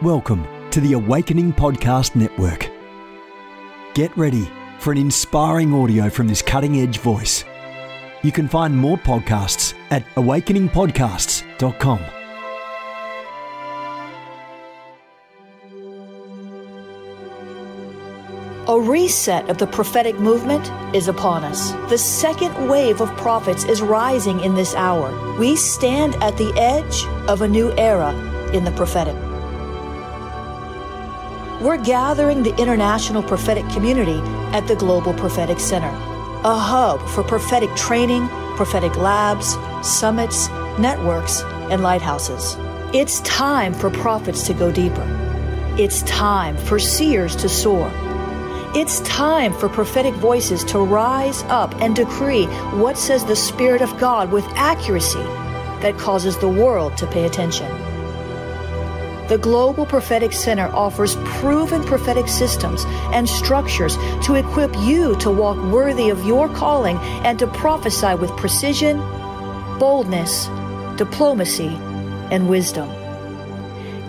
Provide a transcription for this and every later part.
Welcome to the Awakening Podcast Network. Get ready for an inspiring audio from this cutting-edge voice. You can find more podcasts at awakeningpodcasts.com. A reset of the prophetic movement is upon us. The second wave of prophets is rising in this hour. We stand at the edge of a new era in the prophetic. We're gathering the international prophetic community at the Global Prophetic Center, a hub for prophetic training, prophetic labs, summits, networks, and lighthouses. It's time for prophets to go deeper. It's time for seers to soar. It's time for prophetic voices to rise up and decree what says the Spirit of God with accuracy that causes the world to pay attention. The Global Prophetic Center offers proven prophetic systems and structures to equip you to walk worthy of your calling and to prophesy with precision, boldness, diplomacy, and wisdom.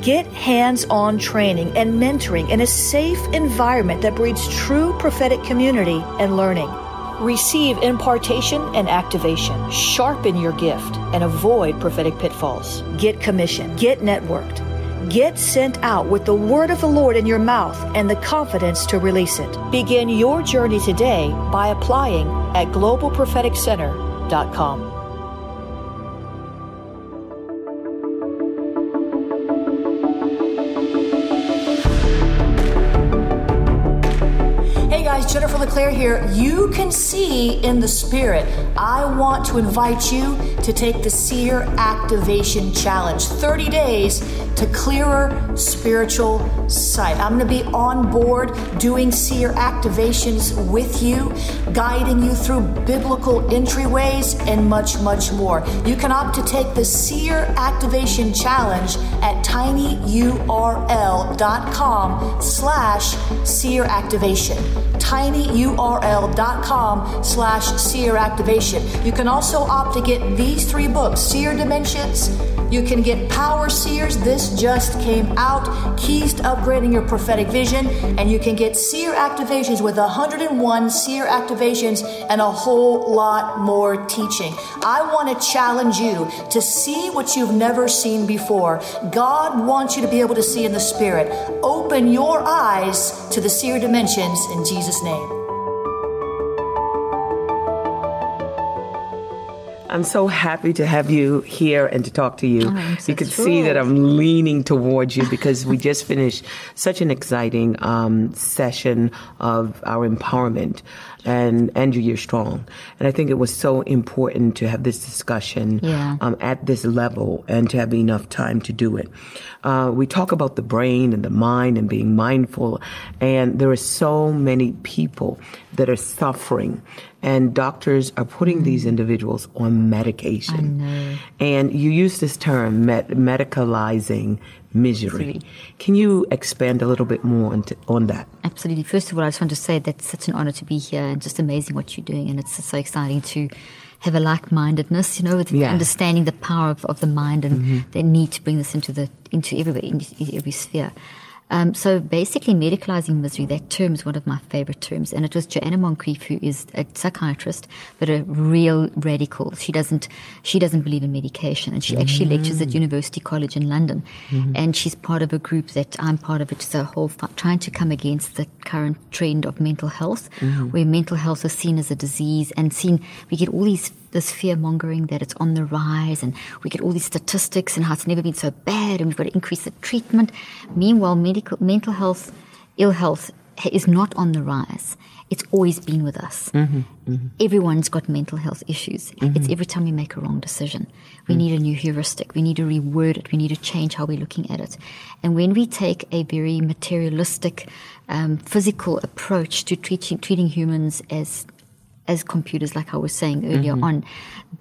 Get hands-on training and mentoring in a safe environment that breeds true prophetic community and learning. Receive impartation and activation. Sharpen your gift and avoid prophetic pitfalls. Get commissioned. Get networked. Get sent out with the word of the Lord in your mouth and the confidence to release it. Begin your journey today by applying at globalpropheticcenter.com. Jennifer LeClaire here. You can see in the Spirit. I want to invite you to take the Seer Activation Challenge. 30 days to clearer spiritual sight. I'm going to be on board doing seer activations with you, guiding you through biblical entryways, and much, much more. You can opt to take the Seer Activation Challenge at tinyurl.com/seer activation. tinyurl.com/seer activation. You can also opt to get these 3 books, Seer Dimensions. You can get Power Seers. This just came out. Keys to upgrading your prophetic vision. And you can get Seer Activations with 101 Seer Activations and a whole lot more teaching. I want to challenge you to see what you've never seen before. God wants you to be able to see in the Spirit. Open your eyes to the Seer Dimensions in Jesus' name. I'm so happy to have you here and to talk to you. You can see that I'm leaning towards you because we just finished such an exciting session of our empowerment. And Andrew, you're strong. And I think it was so important to have this discussion at this level and to have enough time to do it. We talk about the brain and the mind and being mindful. And there are so many people that are suffering. And doctors are putting these individuals on medication. And you use this term, medicalizing misery. Can you expand a little bit more on that? Absolutely. First of all, I just want to say that it's such an honor to be here and just amazing what you're doing. And it's so exciting to have a like-mindedness, with understanding the power of the mind and the need to bring this into every sphere. So basically, medicalizing misery, that term is one of my favorite terms. And it was Joanna Moncrief, who is a psychiatrist, but a real radical. She doesn't believe in medication. And she actually lectures at University College in London. And she's part of a group that I'm part of, which is a whole trying to come against the current trend of mental health, where mental health is seen as a disease and we get all this fear-mongering that it's on the rise, and we get all these statistics and how it's never been so bad, and we've got to increase the treatment. Meanwhile, mental health, ill health is not on the rise. It's always been with us. Everyone's got mental health issues. It's every time we make a wrong decision. We need a new heuristic. We need to reword it. We need to change how we're looking at it. And when we take a very materialistic, physical approach to treating humans as computers, like I was saying earlier on,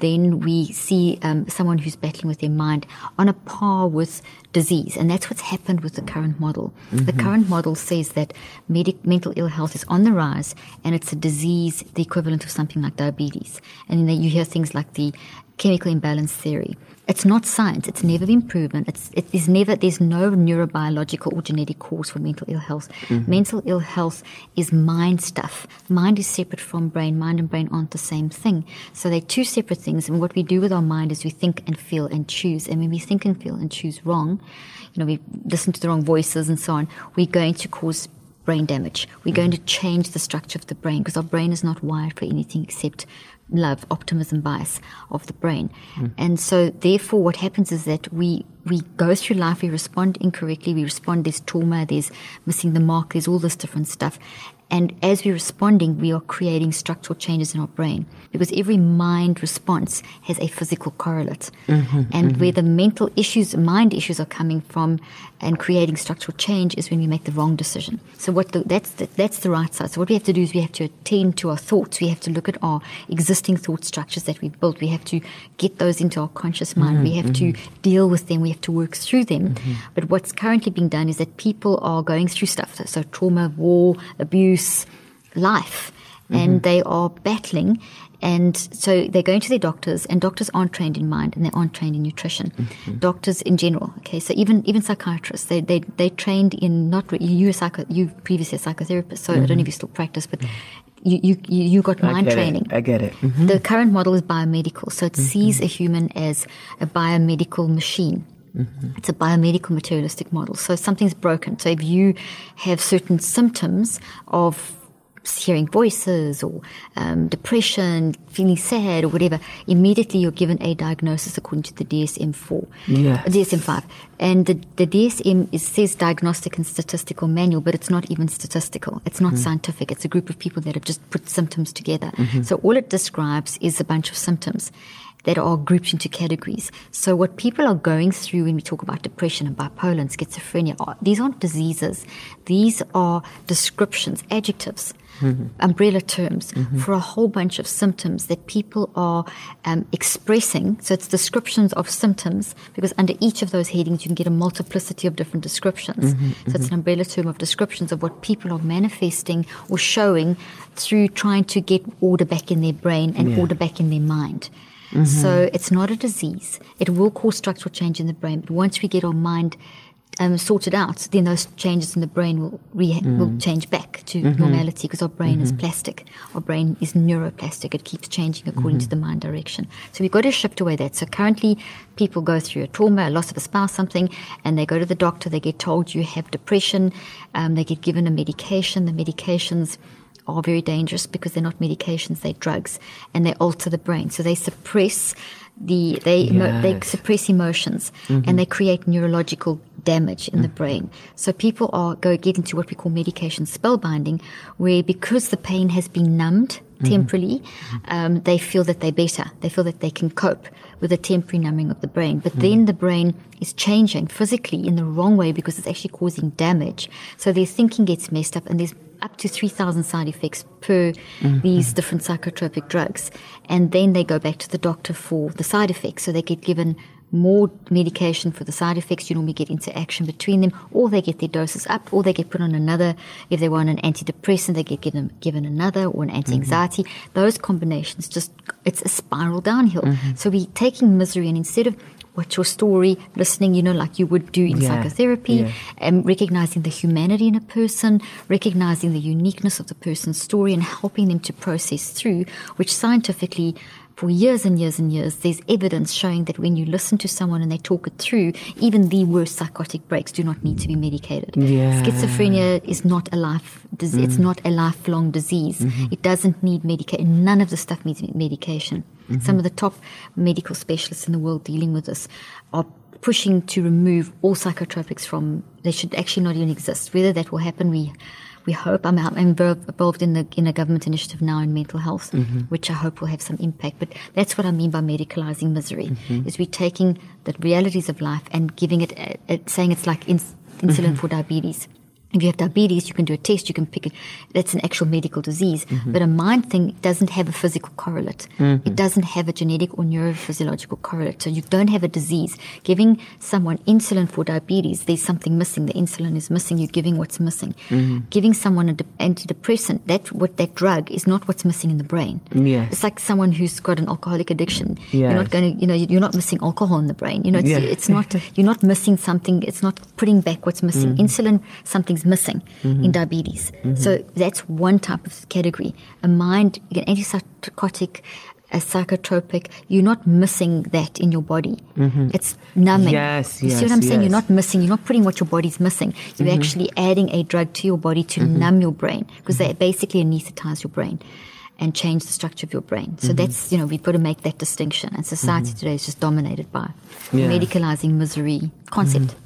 then we see someone who's battling with their mind on a par with disease. And that's what's happened with the current model. The current model says that mental ill health is on the rise, and it's a disease, the equivalent of something like diabetes. And then you hear things like the chemical imbalance theory. It's not science. It's never been proven. There's no neurobiological or genetic cause for mental ill health. Mental ill health is mind stuff. Mind is separate from brain. Mind and brain aren't the same thing. So they're two separate things. And what we do with our mind is we think and feel and choose. And when we think and feel and choose wrong, we listen to the wrong voices and so on, we're going to cause brain damage. We're going to change the structure of the brain because our brain is not wired for anything except love, optimism, bias of the brain. And so therefore what happens is that we go through life, we respond incorrectly, there's trauma, there's missing the mark, there's all this different stuff. And as we're responding, we are creating structural changes in our brain because every mind response has a physical correlate. And where the mind issues are coming from and creating structural change is when we make the wrong decision. So that's the right side. So what we have to do is we have to attend to our thoughts. We have to look at our existing thought structures that we've built. We have to get those into our conscious mind. We have to deal with them. We have to work through them. But what's currently being done is that people are going through stuff. So trauma, war, abuse, life, and they are battling, and so they're going to their doctors, and doctors aren't trained in mind and they aren't trained in nutrition. Doctors in general, okay, so even psychiatrists, they trained in you previously a psychotherapist, so I don't know if you still practice, but you got mind training. I get it. The current model is biomedical, so it sees a human as a biomedical machine. It's a biomedical materialistic model. So something's broken. So if you have certain symptoms of hearing voices or depression, feeling sad or whatever, immediately you're given a diagnosis according to the DSM-4. DSM-5. And the DSM says diagnostic and statistical manual, but it's not even statistical. It's not scientific. It's a group of people that have just put symptoms together. So all it describes is a bunch of symptoms that are grouped into categories. So what people are going through when we talk about depression and bipolar and schizophrenia, these aren't diseases. These are descriptions, adjectives, umbrella terms for a whole bunch of symptoms that people are expressing. So it's descriptions of symptoms, because under each of those headings you can get a multiplicity of different descriptions. So it's an umbrella term of descriptions of what people are manifesting or showing through trying to get order back in their brain and order back in their mind. So it's not a disease. It will cause structural change in the brain, but once we get our mind sorted out, then those changes in the brain will change back to normality, because our brain is plastic. Our brain is neuroplastic. It keeps changing according to the mind direction. So we've got to shift away that. So currently people go through a trauma, a loss of a spouse, something, and they go to the doctor. They get told you have depression. They get given a medication. The medications are very dangerous because they're not medications, they're drugs, and they alter the brain. So they suppress they suppress emotions, and they create neurological damage in the brain. So people get into what we call medication spellbinding, where because the pain has been numbed temporarily, they feel that they're better. They feel that they can cope with the temporary numbing of the brain. But then the brain is changing physically in the wrong way because it's actually causing damage. So their thinking gets messed up, and there's up to 3,000 side effects per these different psychotropic drugs. And then they go back to the doctor for the side effects. So they get given more medication for the side effects. You normally get interaction between them, or they get their doses up, or they get put on another. If they want an antidepressant, they get given another, or an anti-anxiety. Those combinations, it's a spiral downhill. So we're taking misery, and instead of what's your story, listening, like you would do in psychotherapy, and recognizing the humanity in a person, recognizing the uniqueness of the person's story, and helping them to process through, which scientifically, for years and years and years, there's evidence showing that when you listen to someone and they talk it through, even the worst psychotic breaks do not need to be medicated. Schizophrenia is not a it's not a lifelong disease. It doesn't need medication. None of the stuff needs medication. Some of the top medical specialists in the world dealing with this are pushing to remove all psychotropics they should actually not even exist. Whether that will happen, we hope. I'm involved in a government initiative now in mental health, which I hope will have some impact. But that's what I mean by medicalizing misery, is we're taking the realities of life and giving it, saying it's like insulin for diabetes. If you have diabetes, you can do a test, you can pick it. That's an actual medical disease. But a mind thing doesn't have a physical correlate. It doesn't have a genetic or neurophysiological correlate. So you don't have a disease. Giving someone insulin for diabetes, there's something missing. The insulin is missing. You're giving what's missing. Giving someone an antidepressant, that drug is not what's missing in the brain. Yes. It's like someone who's got an alcoholic addiction. Yes. You're not going to, you're not missing alcohol in the brain. It's not, you're not missing something. It's not putting back what's missing. Insulin, something's missing in diabetes. So that's one type of category. A mind, an antipsychotic, a psychotropic, you're not missing that in your body. It's numbing. Yes, you see what I'm saying? You're not missing, you're not putting what your body's missing. You're actually adding a drug to your body to numb your brain, because they basically anesthetize your brain and change the structure of your brain. So that's, we've got to make that distinction. And society today is just dominated by medicalizing misery concept.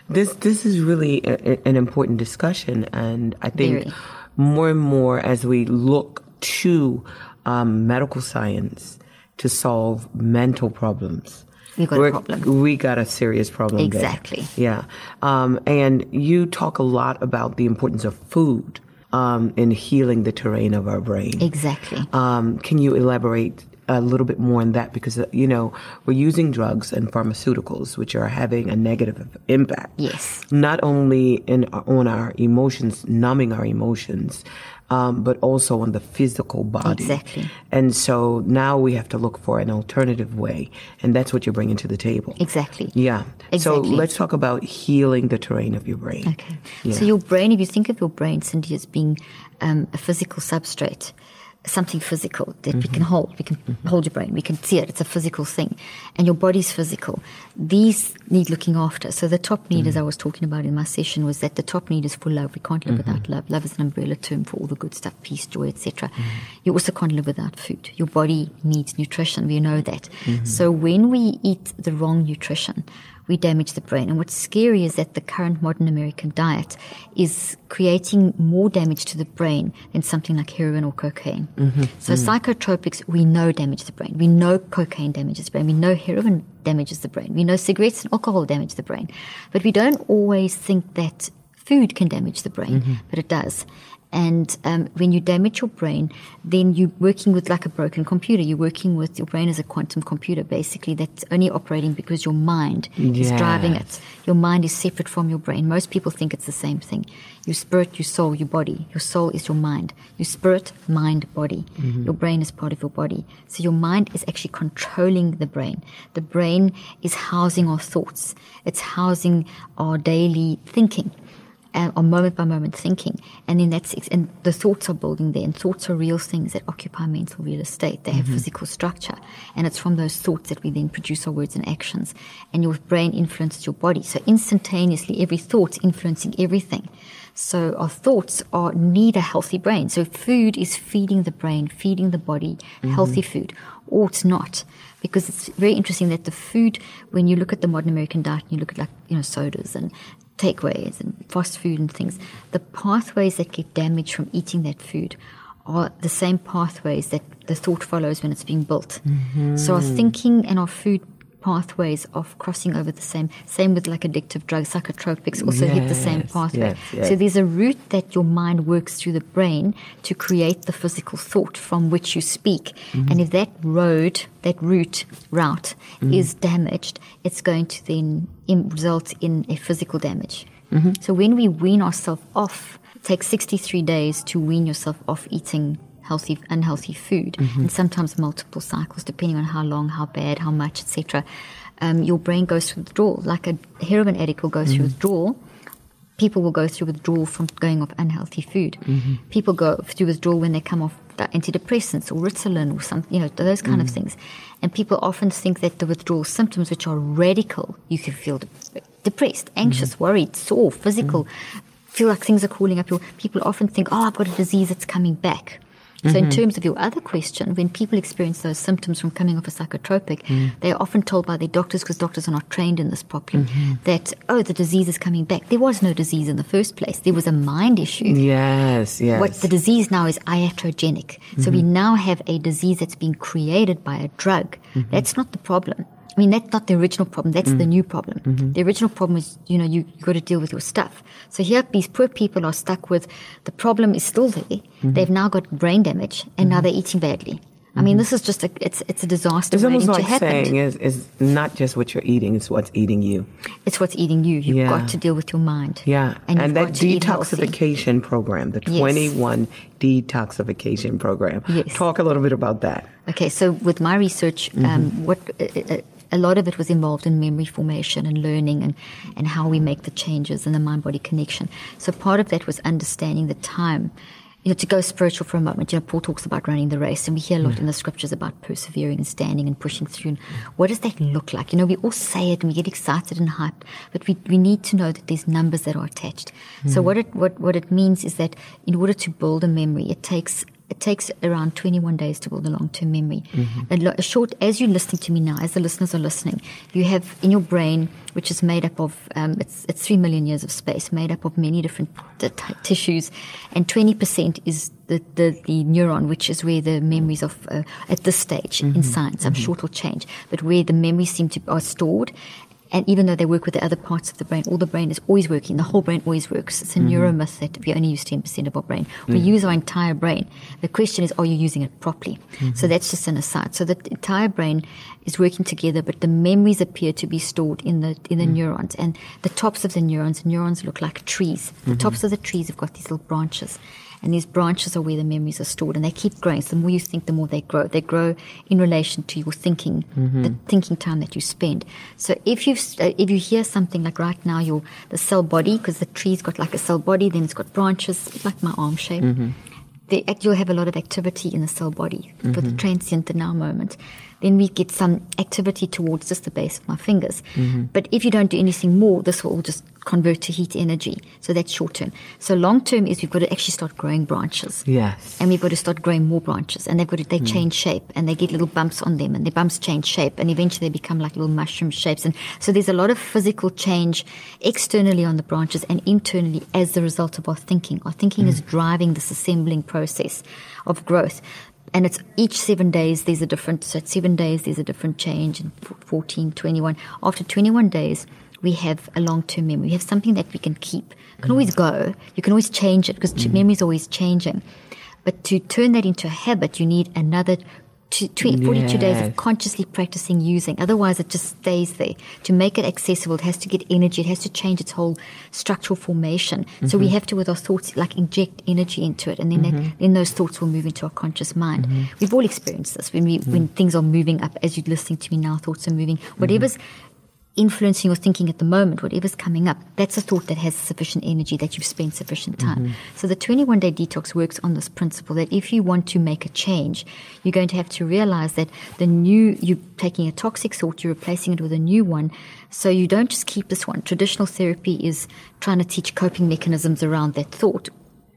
This is really an important discussion, and I think more and more as we look to medical science to solve mental problems, we got a problem. We got a serious problem. Exactly. There. Yeah. And you talk a lot about the importance of food in healing the terrain of our brain. Exactly. Can you elaborate a little bit more on that? Because, we're using drugs and pharmaceuticals, which are having a negative impact. Yes. Not only on our emotions, numbing our emotions, but also on the physical body. Exactly. And so now we have to look for an alternative way, and that's what you're bringing to the table. Exactly. Yeah. Exactly. So let's talk about healing the terrain of your brain. Okay. Yeah. So your brain, if you think of your brain, Cindy, as being a physical substrate, something physical that we can hold. We can hold your brain. We can see it. It's a physical thing. And your body's physical. These need looking after. So the top need, as I was talking about in my session, was that the top need is for love. We can't live without love. Love is an umbrella term for all the good stuff, peace, joy, etc. You also can't live without food. Your body needs nutrition. We know that. So when we eat the wrong nutrition, we damage the brain. And what's scary is that the current modern American diet is creating more damage to the brain than something like heroin or cocaine. So psychotropics, we know damage the brain. We know cocaine damages the brain. We know heroin damages the brain. We know cigarettes and alcohol damage the brain. But we don't always think that food can damage the brain, but it does. And when you damage your brain, then you're working with like a broken computer. You're working with your brain as a quantum computer, basically, that's only operating because your mind is driving it. Your mind is separate from your brain. Most people think it's the same thing. Your spirit, your soul, your body. Your soul is your mind. Your spirit, mind, body. Your brain is part of your body. So your mind is actually controlling the brain. The brain is housing our thoughts. It's housing our daily thinking. Or moment by moment thinking, and then and the thoughts are building there, and thoughts are real things that occupy mental real estate. They have physical structure, and it's from those thoughts that we then produce our words and actions. And your brain influences your body, so instantaneously every thought influencing everything. So our thoughts need a healthy brain. So food is feeding the brain, feeding the body, healthy food, or it's not. Because it's very interesting that the food, when you look at the modern American diet, and you look at sodas and takeaways and fast food and things, the pathways that get damaged from eating that food are the same pathways that the thought follows when it's being built. So our thinking and our food pathways of crossing over the same with like addictive drugs, psychotropics also hit the same pathway. Yes. So there's a route that your mind works through the brain to create the physical thought from which you speak. And if that route is damaged, it's going to then result in a physical damage. So when we wean ourselves off, it takes 63 days to wean yourself off eating unhealthy food, and sometimes multiple cycles, depending on how long, how bad, how much, etc. Your brain goes through withdrawal. Like a heroin addict will go through withdrawal. People will go through withdrawal from going off unhealthy food. People go through withdrawal when they come off antidepressants or Ritalin or something, those kind of things. And people often think that the withdrawal symptoms, which are radical, you can feel depressed, anxious, worried, sore, physical, feel like things are calling up. People often think, I've got a disease that's coming back. So in terms of your other question, when people experience those symptoms from coming off a psychotropic, they are often told by their doctors, because doctors are not trained in this properly, that, the disease is coming back. There was no disease in the first place. There was a mind issue. Yes. What the disease now is iatrogenic. So we now have a disease that's being created by a drug. That's not the problem. mean, that's not the original problem. That's the new problem. The original problem is, you got to deal with your stuff. So here, these poor people are stuck with the problem is still there. They've now got brain damage, and now they're eating badly. I mean, this is just it's a disaster. It's almost like saying is not just what you're eating; it's what's eating you. It's what's eating you. You've got to deal with your mind. Yeah, and that detoxification program, the 21 detoxification program. Yes. Talk a little bit about that. Okay, so with my research, a lot of it was involved in memory formation and learning and how we make the changes and the mind-body connection. So part of that was understanding the time. To go spiritual for a moment, Paul talks about running the race, and we hear a lot in the scriptures about persevering and standing and pushing through. And what does that look like? We all say it and we get excited and hyped, but we need to know that there's numbers that are attached. So what it means is that in order to build a memory, it takes around 21 days to build a long-term memory. As you're listening to me now, as the listeners are listening, you have in your brain, which is made up of, it's 3 million years of space, made up of many different tissues, and 20% is the neuron, which is where the memories of, at this stage in science, I'm sure it will change, but where the memories are stored. And even though they work with the other parts of the brain, all the brain is always working. The whole brain always works. It's a neuromyth that we only use 10% of our brain. We use our entire brain. The question is, are you using it properly? So that's just an aside. So the entire brain is working together, but the memories appear to be stored in the neurons. And the tops of the neurons look like trees. The tops of the trees have got these little branches. And these branches are where the memories are stored, and they keep growing. So the more you think, the more they grow. They grow in relation to your thinking, the thinking time that you spend. So if you hear something like right now, the cell body, because the tree's got like a cell body, then it's got branches, like my arm shape. You'll have a lot of activity in the cell body for the transient, the now moment. Then we get some activity towards just the base of my fingers. But if you don't do anything more, this will all just convert to heat energy. So that's short term. So long term is we've got to actually start growing branches. Yes. And we've got to start growing more branches. And they change shape, and they get little bumps on them, and the bumps change shape, and eventually they become like little mushroom shapes. And so there's a lot of physical change externally on the branches and internally as the result of our thinking. Our thinking is driving this assembling process of growth. And it's each 7 days there's a different, so at 7 days there's a different change, and 14, 21. After 21 days, we have a long-term memory. We have something that we can keep. You can always go. You can always change it because memory is always changing. But to turn that into a habit, you need another 42 days of consciously practicing using. Otherwise, it just stays there. To make it accessible, it has to get energy. It has to change its whole structural formation. So we have to, with our thoughts, like inject energy into it. And then those thoughts will move into our conscious mind. We've all experienced this. When things are moving up, as you're listening to me now, thoughts are moving. Whatever's influencing your thinking at the moment, whatever's coming up, that's a thought that has sufficient energy, that you've spent sufficient time. So the 21-day detox works on this principle that if you want to make a change, you're going to have to realize that you're taking a toxic thought, you're replacing it with a new one. So you don't just keep this one. Traditional therapy is trying to teach coping mechanisms around that thought.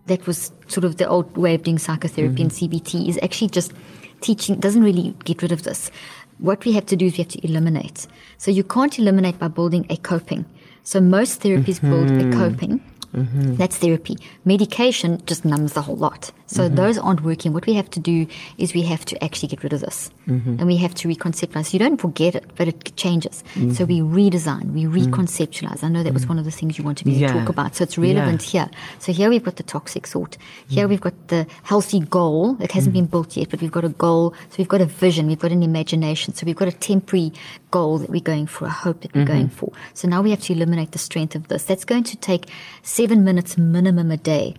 That was sort of the old way of doing psychotherapy, and CBT is actually just teaching, doesn't really get rid of this. What we have to do is we have to eliminate. So you can't eliminate by building a coping. So most therapies build a coping. That's therapy. Medication just numbs the whole lot. So those aren't working. What we have to do is we have to actually get rid of this. And we have to reconceptualize. You don't forget it, but it changes. So we redesign, we reconceptualize. I know that was one of the things you wanted me to talk about. So it's relevant here. So here we've got the toxic thought. Here we've got the healthy goal. It hasn't been built yet, but we've got a goal. So we've got a vision. We've got an imagination. So we've got a temporary goal that we're going for, a hope that we're going for. So now we have to eliminate the strength of this. That's going to take 7 minutes minimum a day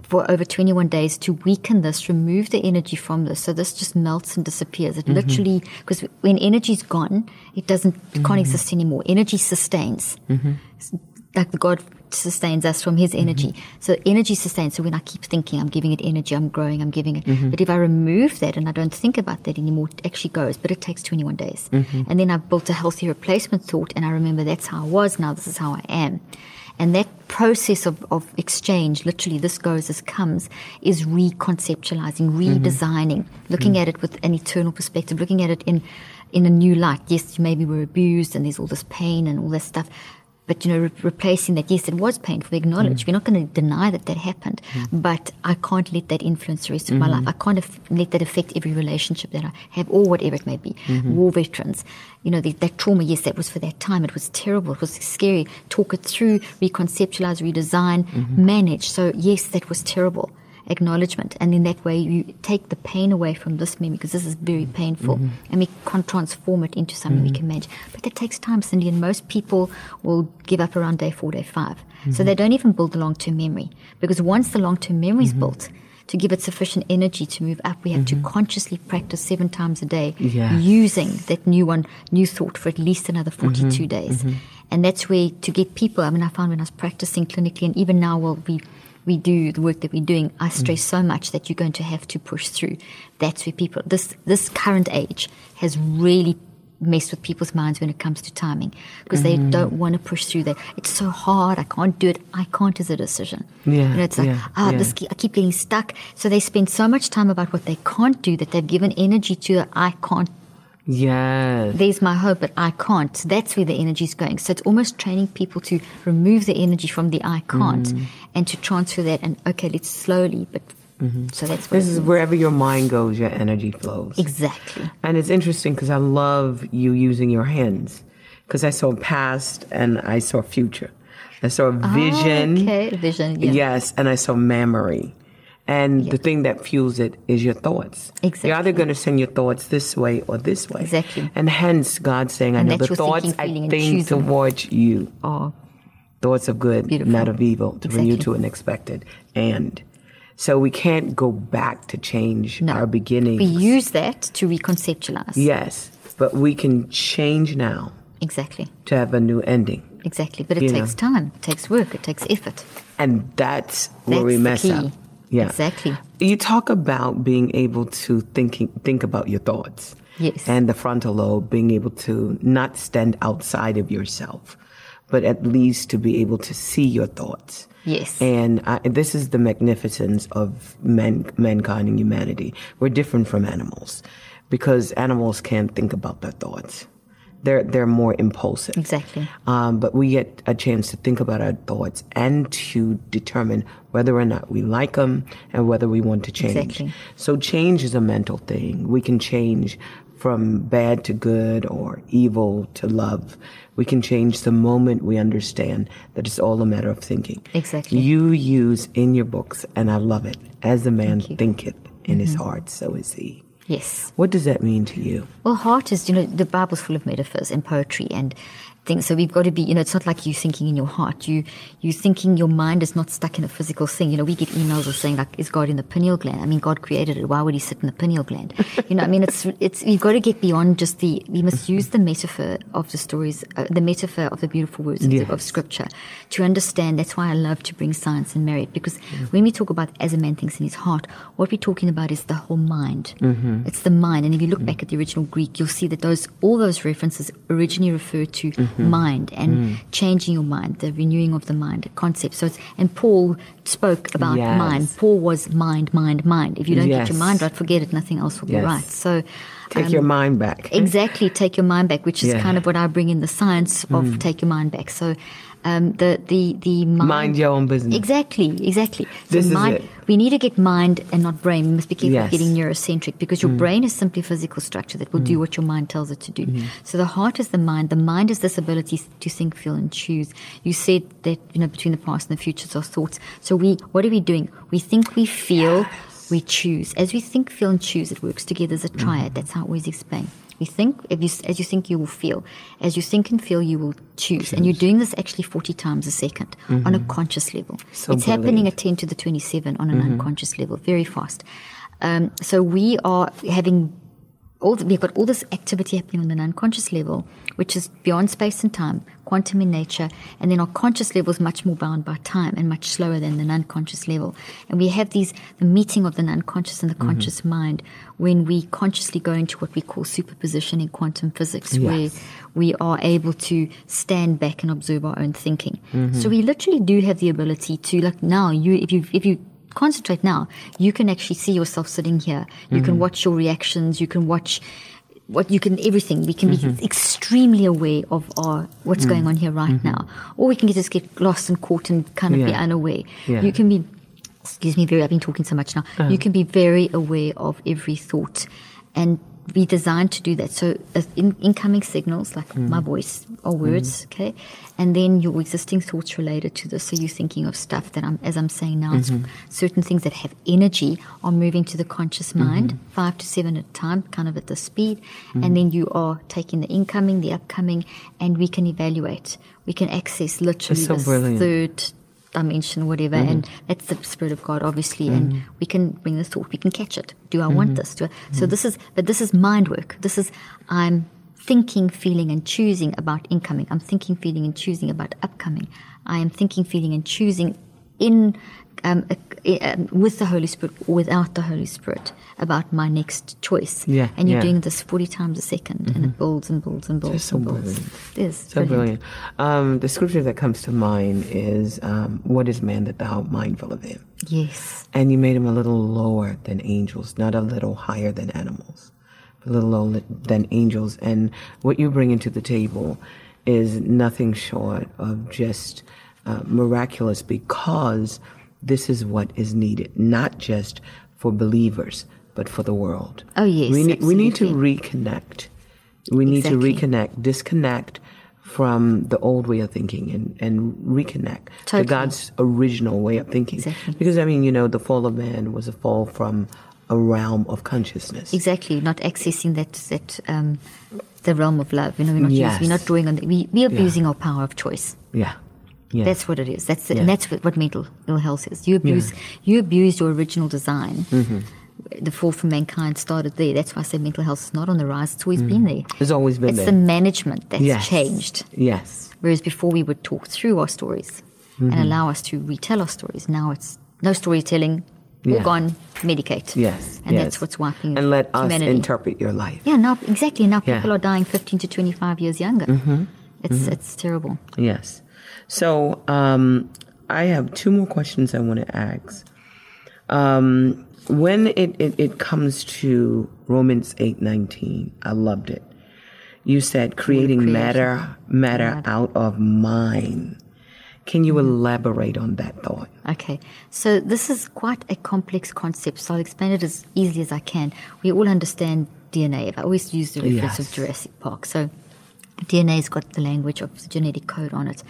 for over 21 days to weaken this, remove the energy from this. So this just melts and disappears. It literally, because when energy's gone, it can't exist anymore. Energy sustains. Like the God sustains us from his energy. So energy sustains. So when I keep thinking, I'm giving it energy, I'm growing, I'm giving it. But if I remove that and I don't think about that anymore, it actually goes. But it takes 21 days. And then I've built a healthy replacement thought, and I remember that's how I was, now this is how I am. And that process of exchange, literally this goes, this comes, is reconceptualizing, redesigning, looking at it with an eternal perspective, looking at it in a new light. Yes, maybe we're abused and there's all this pain and all this stuff. But, replacing that, yes, it was painful, acknowledge. We're not going to deny that happened, but I can't let that influence the rest of my life. I can't let that affect every relationship that I have, or whatever it may be. War veterans, that trauma, yes, that was for that time. It was terrible. It was scary. Talk it through, reconceptualize, redesign, manage. So, yes, that was terrible. Acknowledgement, and in that way you take the pain away from this memory, because this is very painful, and we can't transform it into something we can manage. But that takes time, Cindy, and most people will give up around day 4, day 5. So they don't even build the long-term memory, because once the long-term memory is built, to give it sufficient energy to move up, we have to consciously practice 7 times a day, using that new thought for at least another 42 days. And that's where, to get people, I found when I was practicing clinically, and even now we do the work that we're doing, I stress so much that you're going to have to push through. That's where people, this current age has really messed with people's minds when it comes to timing, because they don't want to push through that. It's so hard. I can't do it. I can't is a decision. It's like, I keep getting stuck. So they spend so much time about what they can't do that they've given energy to the I can't. Yes. There's my hope, but I can't. That's where the energy is going. So it's almost training people to remove the energy from the I can't and to transfer that, and okay, let's slowly, but so that's what this is. Wherever your mind goes, your energy flows. Exactly. And it's interesting because I love you using your hands, because I saw past and I saw future. I saw vision. Vision, Yes, and I saw memory. And the thing that fuels it is your thoughts. Exactly. You're either going to send your thoughts this way or this way. Exactly. And hence, God's saying, I know the thoughts I think towards you are thoughts of good, not of evil, to bring you to an expected end. So we can't go back to change our beginnings. We use that to reconceptualize. Yes, but we can change now. Exactly. To have a new ending. Exactly. But it takes time. It takes work. It takes effort. And that's where we mess up. Yeah. Exactly. You talk about being able to think about your thoughts. Yes. And the frontal lobe, being able to not stand outside of yourself, but at least to be able to see your thoughts. Yes. And this is the magnificence of mankind and humanity. We're different from animals, because animals can't think about their thoughts. They're more impulsive. Exactly. But we get a chance to think about our thoughts and to determine whether or not we like them and whether we want to change. Exactly. So change is a mental thing. We can change from bad to good or evil to love. We can change the moment we understand that it's all a matter of thinking. Exactly. You use in your books, and I love it, as a man thinketh in his heart, so is he. Yes. What does that mean to you? Well, heart is, the Bible's full of metaphors and poetry and things. So we've got to be, it's not like you thinking in your heart. You thinking, your mind is not stuck in a physical thing. We get emails of saying, like, is God in the pineal gland? God created it. Why would he sit in the pineal gland? It's you've got to get beyond just we must use the metaphor of the stories, the metaphor of the beautiful words of Scripture to understand. That's why I love to bring science and merit, because when we talk about as a man thinks in his heart, what we're talking about is the whole mind. It's the mind. And if you look back at the original Greek, you'll see that all those references originally refer to mind and changing your mind, the renewing of the mind concept. So and Paul spoke about mind. Paul was mind. If you don't get your mind right, forget it. Nothing else will be right. So take your mind back. Exactly, take your mind back, which is kind of what I bring in the science of take your mind back. So the mind your own business. Exactly. So this is it. We need to get mind and not brain. We must be careful of getting neurocentric, because your brain is simply a physical structure that will do what your mind tells it to do. So the heart is the mind. The mind is this ability to think, feel, and choose. You said that between the past and the future are thoughts. So what are we doing? We think, we feel, we choose. As we think, feel, and choose, it works together as a triad. That's how I always explain. We think, as you think, you will feel. As you think and feel, you will choose. And you're doing this actually 40 times a second on a conscious level. So it's happening at 10 to the 27 on an unconscious level, very fast. So we are having we've got all this activity happening on an unconscious level, which is beyond space and time, quantum in nature, and then our conscious level is much more bound by time and much slower than the unconscious level. And we have the meeting of the unconscious and the conscious mind when we consciously go into what we call superposition in quantum physics, where we are able to stand back and observe our own thinking. So we literally do have the ability to, like now, if you concentrate now, you can actually see yourself sitting here. You can watch your reactions. You can watch everything. We can be extremely aware of what's going on here right now. Or we can just get lost and caught and kind of be unaware. Yeah. You can be, I've been talking so much now. You can be very aware of every thought and be designed to do that. So incoming signals like my voice or words, okay? And then your existing thoughts related to this. So you're thinking of stuff that as I'm saying now, certain things that have energy are moving to the conscious mind, 5 to 7 at a time, kind of at the speed. And then you are taking the incoming, the upcoming, and we can evaluate. We can access literally so brilliant. Third dimension, whatever, and that's the Spirit of God, obviously, and we can bring the thought, we can catch it. Do I want this? So this is mind work. This is, I'm thinking, feeling, and choosing about incoming. I'm thinking, feeling, and choosing about upcoming. I am thinking, feeling, and choosing with the Holy Spirit or without the Holy Spirit about my next choice. Yeah, and you're doing this 40 times a second, and it builds and builds and builds. That's so and builds. brilliant. It is so brilliant. The scripture that comes to mind is, "What is man that thou art mindful of him?" Yes. And you made him a little lower than angels, not a little higher than animals, but a little lower than angels. And what you bring into the table is nothing short of just miraculous, because this is what is needed, not just for believers, but for the world. Oh, yes, we need to absolutely. reconnect. We need to reconnect, disconnect from the old way of thinking and reconnect to God's original way of thinking. Exactly. Because, the fall of man was a fall from a realm of consciousness. Exactly, not accessing that the realm of love. We're not drawing on. We're abusing our power of choice. Yeah. Yes. That's what it is. And that's what mental ill health is. You abused your original design. The fall from mankind started there. That's why I say mental health is not on the rise. It's always been there. It's always been there. It's the management that's changed. Yes. Whereas before we would talk through our stories and allow us to retell our stories. Now it's no storytelling. All gone, medicate. Yes. And that's what's wiping and let humanity. Us interpret your life. Yeah, now exactly. Now people are dying 15 to 25 years younger. It's terrible. Yes. So I have 2 more questions I want to ask. When it comes to Romans 8:19, I loved it. You said creating matter out of mind. Can you elaborate on that thought? Okay. So this is quite a complex concept, so I'll explain it as easily as I can. We all understand DNA. I always use the reference of Jurassic Park. So DNA's got the language of the genetic code on it.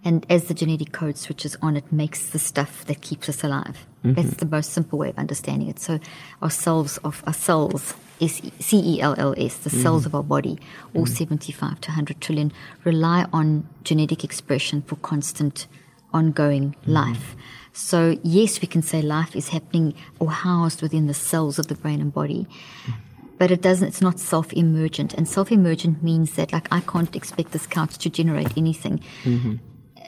And as the genetic code switches on, it makes the stuff that keeps us alive. That's the most simple way of understanding it. So our cells, is cells, the cells of our body, all 75 to 100 trillion, rely on genetic expression for constant, ongoing life. So yes, we can say life is happening or housed within the cells of the brain and body. But it's not self-emergent. And self-emergent means that, I can't expect this couch to generate anything.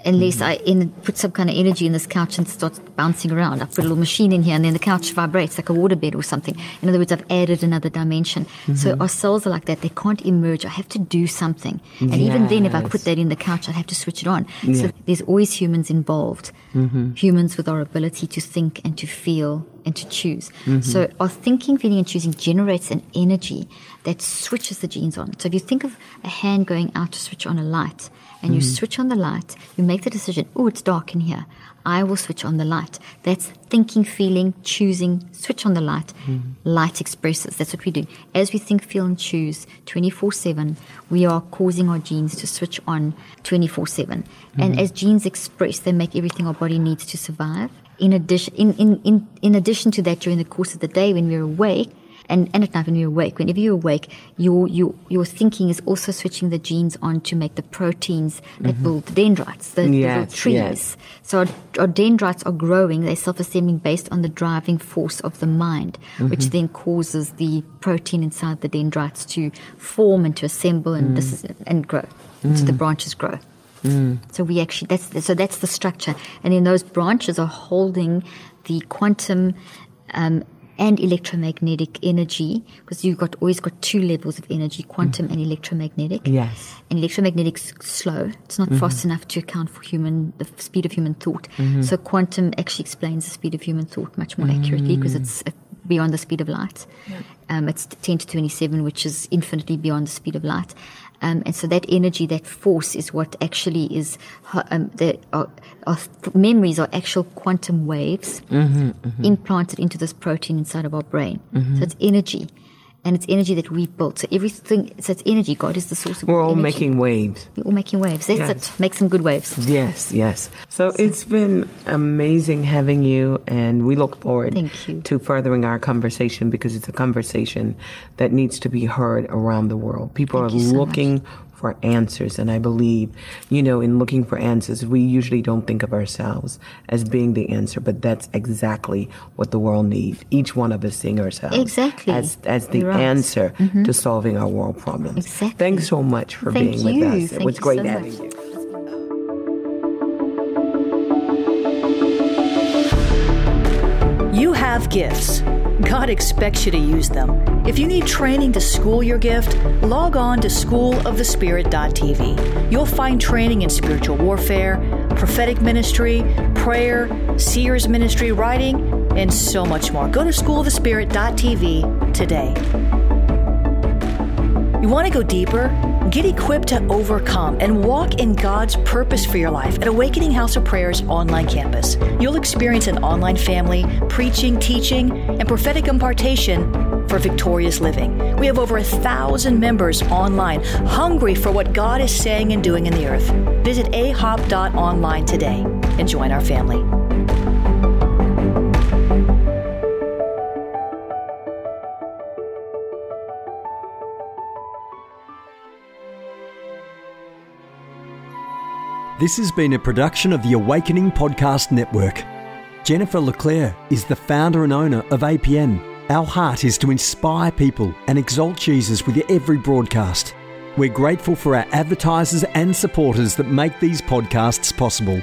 Unless I put some kind of energy in this couch and starts bouncing around. I put a little machine in here and then the couch vibrates like a waterbed or something. In other words, I've added another dimension. So our cells are like that. They can't emerge. I have to do something. And even then, if I put that in the couch, I'd have to switch it on. So there's always humans involved. Humans with our ability to think and to feel and to choose. So our thinking, feeling, and choosing generates an energy that switches the genes on. So if you think of a hand going out to switch on a light, and you switch on the light, you make the decision, it's dark in here. I will switch on the light. That's thinking, feeling, choosing, switch on the light. Light expresses. That's what we do. As we think, feel, and choose 24/7, we are causing our genes to switch on 24/7. And as genes express, they make everything our body needs to survive. In addition to that, during the course of the day when we're awake, and at night when you're awake, whenever you're awake, your thinking is also switching the genes on to make the proteins that build the dendrites, the little trees. So our dendrites are growing, they're self-assembling based on the driving force of the mind, which then causes the protein inside the dendrites to form and to assemble and grow. So the branches grow. So that's the structure. And then those branches are holding the quantum and electromagnetic energy, because you've always got 2 levels of energy, quantum and electromagnetic. Yes. And electromagnetic's slow. It's not fast enough to account for the speed of human thought. So quantum actually explains the speed of human thought much more accurately, because it's beyond the speed of light. It's 10 to 27, which is infinitely beyond the speed of light. And so that energy, that force is what actually is, our memories are actual quantum waves implanted into this protein inside of our brain. So it's energy. And it's energy that we built. So everything, so it's energy. God is the source of We're all energy. making waves. We're all making waves. That's it. Make some good waves. Yes. So it's been amazing having you, and we look forward to furthering our conversation, because it's a conversation that needs to be heard around the world. People are looking for answers, and I believe, in looking for answers, we usually don't think of ourselves as being the answer, but that's exactly what the world needs. Each one of us seeing ourselves as the answer to solving our world problems. Exactly. Thanks so much for being with us. It was great having you. You have gifts. God expects you to use them. If you need training to school your gift, log on to schoolofthespirit.tv. You'll find training in spiritual warfare, prophetic ministry, prayer, seers ministry, writing, and so much more. Go to schoolofthespirit.tv today. You want to go deeper? Get equipped to overcome and walk in God's purpose for your life at Awakening House of Prayer's online campus. You'll experience an online family, preaching, teaching, and prophetic impartation for victorious living. We have over 1,000 members online, hungry for what God is saying and doing in the earth. Visit ahop.online today and join our family. This has been a production of the Awakening Podcast Network. Jennifer LeClaire is the founder and owner of APN. Our heart is to inspire people and exalt Jesus with every broadcast. We're grateful for our advertisers and supporters that make these podcasts possible.